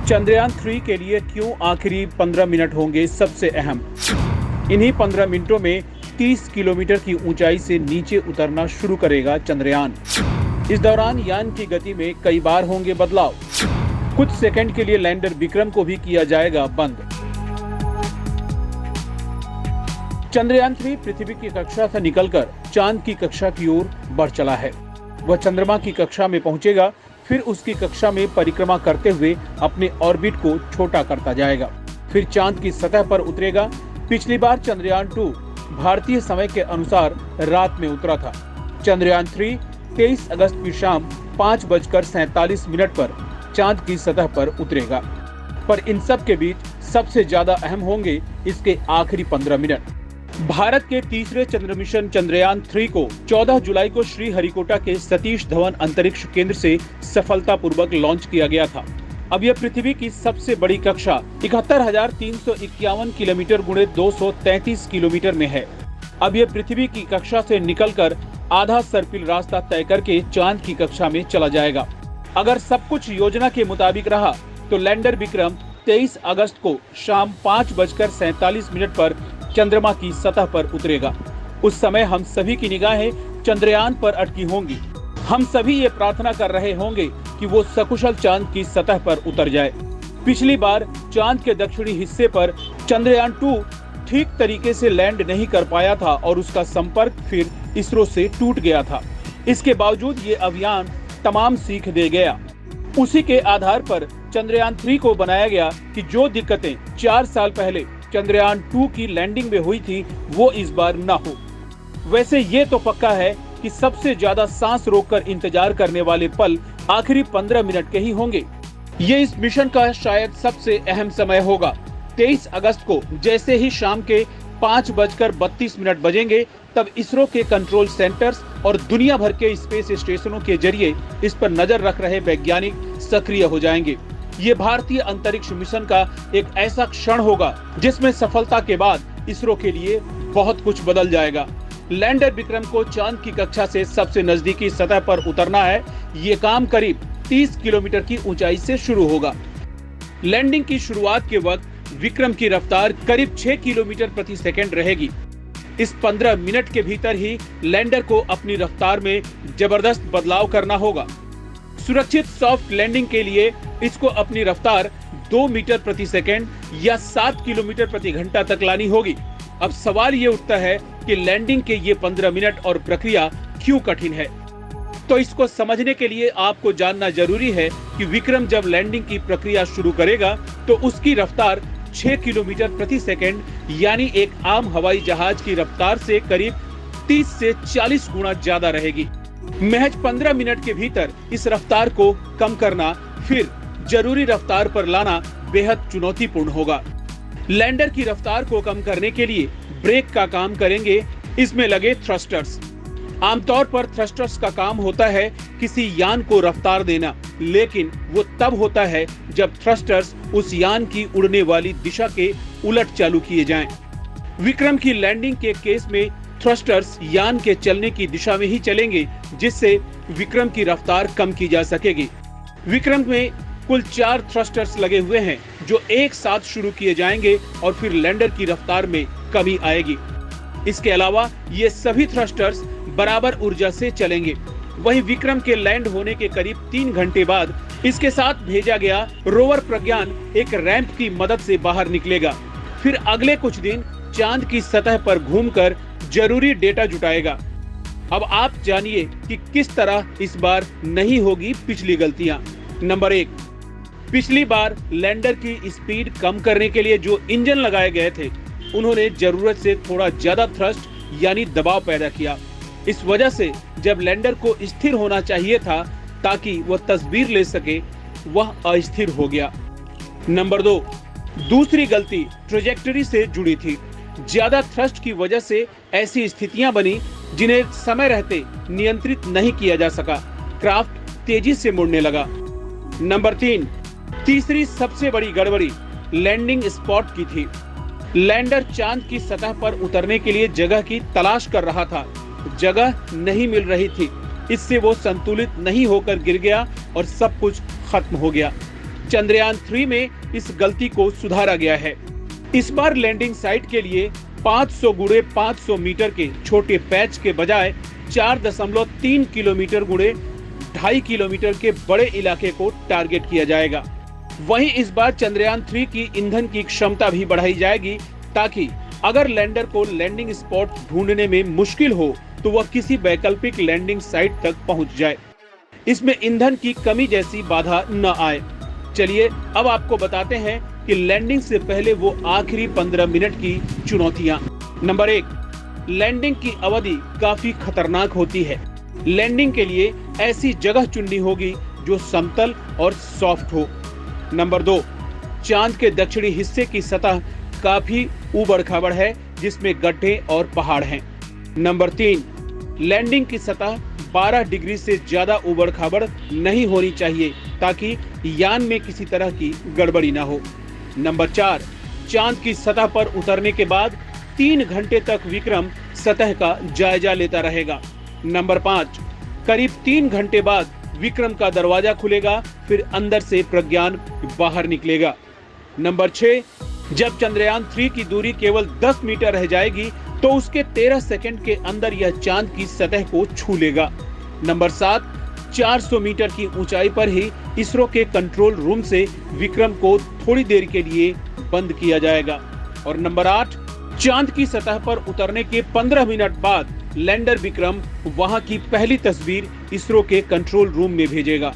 चंद्रयान 3 के लिए क्यों आखिरी 15 मिनट होंगे सबसे अहम। इन्हीं 15 मिनटों में 30 किलोमीटर की ऊंचाई से नीचे उतरना शुरू करेगा चंद्रयान। इस दौरान यान की गति में कई बार होंगे बदलाव। कुछ सेकंड के लिए लैंडर विक्रम को भी किया जाएगा बंद। चंद्रयान 3 पृथ्वी की कक्षा से निकलकर चांद की कक्षा की ओर बढ़ चला है। वह चंद्रमा की कक्षा में पहुंचेगा, फिर उसकी कक्षा में परिक्रमा करते हुए अपने ऑर्बिट को छोटा करता जाएगा, फिर चांद की सतह पर उतरेगा। पिछली बार चंद्रयान 2 भारतीय समय के अनुसार रात में उतरा था। चंद्रयान 3 23 अगस्त की शाम 5:47 पर चांद की सतह पर उतरेगा। पर इन सब के बीच सबसे ज्यादा अहम होंगे इसके आखिरी 15 मिनट। भारत के तीसरे चंद्र मिशन चंद्रयान 3 को 14 जुलाई को श्रीहरिकोटा के सतीश धवन अंतरिक्ष केंद्र से सफलतापूर्वक लॉन्च किया गया था। अब यह पृथ्वी की सबसे बड़ी कक्षा 71,351 किलोमीटर गुणे 233 किलोमीटर में है। अब यह पृथ्वी की कक्षा से निकलकर आधा सर्पिल रास्ता तय करके चांद की कक्षा में चला जाएगा। अगर सब कुछ योजना के मुताबिक रहा तो लैंडर विक्रम 23 अगस्त को शाम 5:47 पर चंद्रमा की सतह पर उतरेगा। उस समय हम सभी की निगाहें चंद्रयान पर अटकी होंगी। हम सभी ये प्रार्थना कर रहे होंगे कि वो सकुशल चांद की सतह पर उतर जाए। पिछली बार चांद के दक्षिणी हिस्से पर चंद्रयान 2 ठीक तरीके से लैंड नहीं कर पाया था और उसका संपर्क फिर इसरो से टूट गया था। इसके बावजूद ये अभियान तमाम सीख दे गया। उसी के आधार पर चंद्रयान 3 को बनाया गया कि जो दिक्कतें 4 साल पहले चंद्रयान 2 की लैंडिंग में हुई थी वो इस बार न हो। वैसे ये तो पक्का है कि सबसे ज्यादा सांस रोककर इंतजार करने वाले पल आखिरी 15 मिनट के ही होंगे। ये इस मिशन का शायद सबसे अहम समय होगा। 23 अगस्त को जैसे ही शाम के 5:32 बजेंगे तब इसरो के कंट्रोल सेंटर्स और दुनिया भर के स्पेस स्टेशनों के जरिए इस पर नजर रख रहे वैज्ञानिक सक्रिय हो जाएंगे। ये भारतीय अंतरिक्ष मिशन का एक ऐसा क्षण होगा जिसमें सफलता के बाद इसरो के लिए बहुत कुछ बदल जाएगा। लैंडर विक्रम को चांद की कक्षा से सबसे नजदीकी सतह पर उतरना है। ये काम करीब 30 किलोमीटर की ऊंचाई से शुरू होगा। लैंडिंग की शुरुआत के वक्त विक्रम की रफ्तार करीब 6 किलोमीटर प्रति सेकंड रहेगी। इस 15 मिनट के भीतर ही लैंडर को अपनी रफ्तार में जबरदस्त बदलाव करना होगा। सुरक्षित सॉफ्ट लैंडिंग के लिए इसको अपनी रफ्तार 2 मीटर प्रति सेकंड या 7 किलोमीटर प्रति घंटा तक लानी होगी। अब सवाल ये उठता है कि लैंडिंग के ये 15 मिनट और प्रक्रिया क्यों कठिन है। तो इसको समझने के लिए आपको जानना जरूरी है कि विक्रम जब लैंडिंग की प्रक्रिया शुरू करेगा तो उसकी रफ्तार 6 किलोमीटर प्रति सेकंड यानी एक आम हवाई जहाज की रफ्तार से करीब 30 से 40 गुना ज्यादा रहेगी। महज 15 मिनट के भीतर इस रफ्तार को कम करना फिर जरूरी रफ्तार पर लाना बेहद चुनौतीपूर्ण होगा। लैंडर की रफ्तार को कम करने के लिए ब्रेक का काम करेंगे इसमें लगे थ्रस्टर्स। आमतौर पर थ्रस्टर्स का काम होता है किसी यान को रफ्तार देना, लेकिन वो तब होता है जब थ्रस्टर्स उस यान की उड़ने वाली दिशा के उलट चालू किए जाएं। विक्रम की लैंडिंग के केस में थ्रस्टर्स यान के चलने की दिशा में ही चलेंगे, जिससे विक्रम की रफ्तार कम की जा सकेगी। विक्रम में कुल 4 थ्रस्टर्स लगे हुए हैं जो एक साथ शुरू किए जाएंगे और फिर लैंडर की रफ्तार में कमी आएगी। इसके अलावा ये सभी थ्रस्टर्स बराबर ऊर्जा से चलेंगे। वहीं विक्रम के लैंड होने के करीब 3 घंटे बाद इसके साथ भेजा गया रोवर प्रज्ञान एक रैंप की मदद से बाहर निकलेगा। फिर अगले कुछ दिन चांद की सतह पर घूमकर जरूरी डेटा जुटाएगा। अब आप जानिए कि किस तरह इस बार नहीं होगी पिछली गलतियां। नंबर 1, पिछली बार लैंडर की स्पीड कम करने के लिए जो इंजन लगाए गए थे उन्होंने जरूरत से थोड़ा ज्यादा थ्रस्ट यानी दबाव पैदा किया। इस वजह से जब लैंडर को स्थिर होना चाहिए था ताकि वह तस्वीर ले सके, वह अस्थिर हो गया। नंबर 2, दूसरी गलती ट्रेजेक्टरी से जुड़ी थी। ज्यादा थ्रस्ट की वजह से ऐसी स्थितियां बनी जिन्हें समय रहते नियंत्रित नहीं किया जा सका। क्राफ्ट तेजी से मुड़ने लगा। नंबर 3, तीसरी सबसे बड़ी गड़बड़ी लैंडिंग स्पॉट की थी। लैंडर चांद की सतह पर उतरने के लिए जगह की तलाश कर रहा था। जगह नहीं मिल रही थी, इससे वो संतुलित नहीं होकर गिर गया और सब कुछ खत्म हो गया। चंद्रयान 3 में इस गलती को सुधारा गया है। इस बार लैंडिंग साइट के लिए 500 गुणे 500 मीटर के छोटे पैच के बजाय 4.3 किलोमीटर गुणे 2.5 किलोमीटर के बड़े इलाके को टारगेट किया जाएगा। वहीं इस बार चंद्रयान 3 की ईंधन की क्षमता भी बढ़ाई जाएगी, ताकि अगर लैंडर को लैंडिंग स्पॉट ढूंढने में मुश्किल हो तो वह किसी वैकल्पिक लैंडिंग साइट तक पहुंच जाए। इसमें ईंधन की कमी जैसी बाधा न आए। चलिए अब आपको बताते हैं कि लैंडिंग से पहले वो आखिरी 15 मिनट की चुनौतियां। नंबर 1, लैंडिंग की अवधि काफी खतरनाक होती है। लैंडिंग के लिए ऐसी जगह चुननी होगी जो समतल और सॉफ्ट हो। नंबर 2, चांद के दक्षिणी हिस्से की सतह काफी ऊबड़-खाबड़ है, जिसमें गड्ढे और पहाड़ हैं। नंबर 3, लैंडिंग की सतह 12 डिग्री से ज्यादा ऊबड़-खाबड़ नहीं होनी चाहिए, ताकि यान में किसी तरह की गड़बड़ी न हो। नंबर 4, चांद की सतह पर उतरने के बाद 3 घंटे तक विक्रम सतह का जायजा लेता रहेगा। नंबर 5, करीब 3 घंटे बाद विक्रम का दरवाजा खुलेगा, फिर अंदर से प्रज्ञान बाहर निकलेगा। नंबर 6, जब चंद्रयान 3 की दूरी केवल 10 मीटर रह जाएगी तो उसके 13 सेकंड के अंदर यह चांद की सतह को छू लेगा। नंबर 7, 400 मीटर की ऊंचाई पर ही इसरो के कंट्रोल रूम से विक्रम को थोड़ी देर के लिए बंद किया जाएगा। और नंबर 8, चांद की सतह पर उतरने के 15 मिनट बाद लैंडर विक्रम वहां की पहली तस्वीर इसरो के कंट्रोल रूम में भेजेगा।